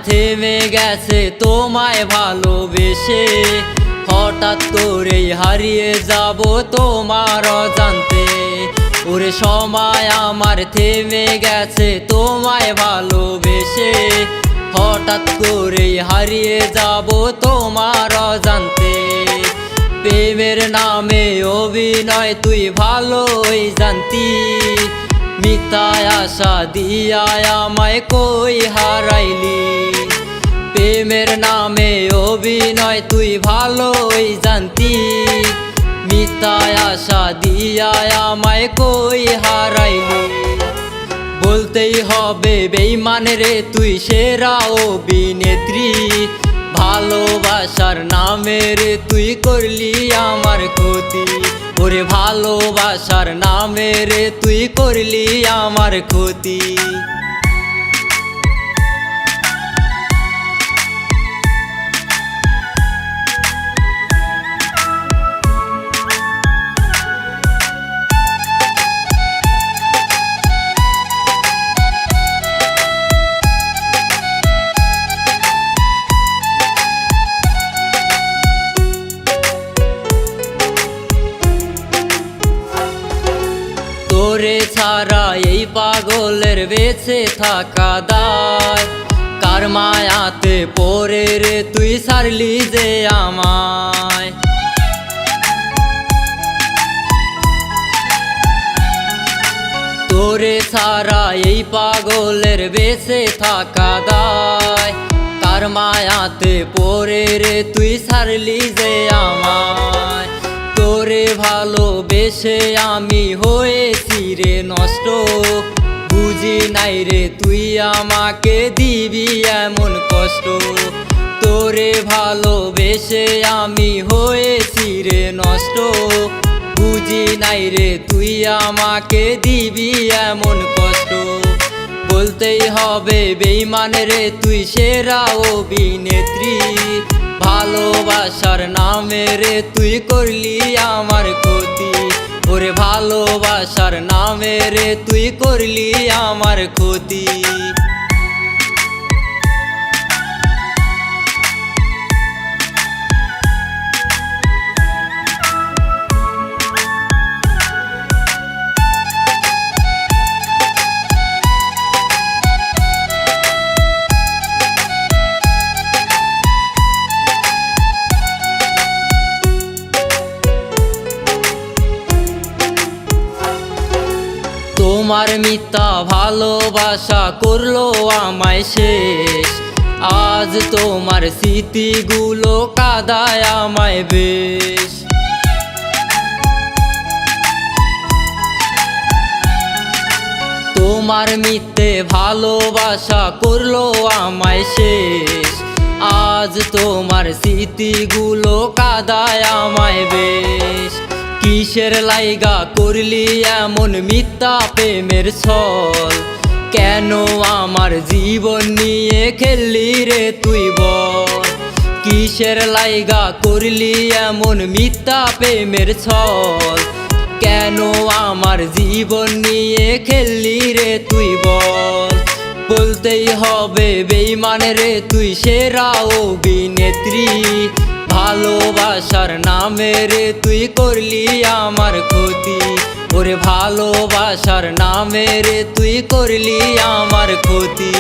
থেমে গেছে তোমায় ভালোবেসে, হঠাৎ করেই হারিয়ে যাব তোমার অজান্তে। ওরে সময় আমার থেমে গেছে তোমায় ভালোবেসে, হঠাৎ করেই হারিয়ে যাব তোমার অজান্তে। প্রেমের নামে অভিনয় তুই ভালোই জানতি, মিথ্যায় আশা দিয়া আমায় কই হারাইলি। প্রেমের নামে অভিনয় তুই ভালোই জানতি, মিথ্যায় আশা দিয়া আমায় কই হারাইলি। বলতেই হবে বেঈমান রে তুই সেরা অভিনেত্রী, ভালোবাসার নামে রে তুই করলি আমার ক্ষতি। ওরে ভালোবাসার নামে রে তুই করলি আমার ক্ষতি। তোরে ছাড়া এই পাগলের বেঁচে থাকা দায়, কার মায়াতে পড়ে রে তুই ছাড়লি যে আমায়। তোরে ছাড়া এই পাগলের বেঁচে থাকা দায়, কার মায়াতে পড়ে রে তুই ছাড়লি যে আমায়। তোরে ভালোবেসে আমি হয়েছি রে নষ্ট, বুঝি নাই রে তুই আমাকে দিবি এমন কষ্ট। তোরে ভালোবেসে আমি হয়েছি রে নষ্ট, বুঝি নাই রে তুই আমাকে দিবি এমন কষ্ট। বলতেই হবে বেঈমান রে তুই সেরা অভিনেত্রী, ভালোবাসার নামে রে তুই করলি আমার ক্ষতি। ওরে ভালোবাসার নামে রে তুই করলি আমার ক্ষতি। তোমার মিথ্যা ভালোবাসা করলো আমায় শেষ, আজ তোমার স্মৃতিগুলো কাঁদায় আমায় বেশ। তোমার মিথ্যে ভালোবাসা করলো আমায় শেষ, আজ তোমার স্মৃতিগুলো কাঁদায় আমায় বেশ। কিসের লাইগা করলি এমন মিথ্যা প্রেমের ছল, কেন আমার জীবন নিয়ে খেললি রে তুই বল। কিসের লাইগা করলি এমন মিথ্যা প্রেমের ছল, কেন আমার জীবন নিয়ে খেললি রে তুই বল। বলতেই হবে বেঈমান রে তুই সেরা অভিনেত্রী, ভালোবাসার নামে রে তুই করলি আমার ক্ষতি। ওরে ভালোবাসার নামে রে তুই করলি আমার ক্ষতি।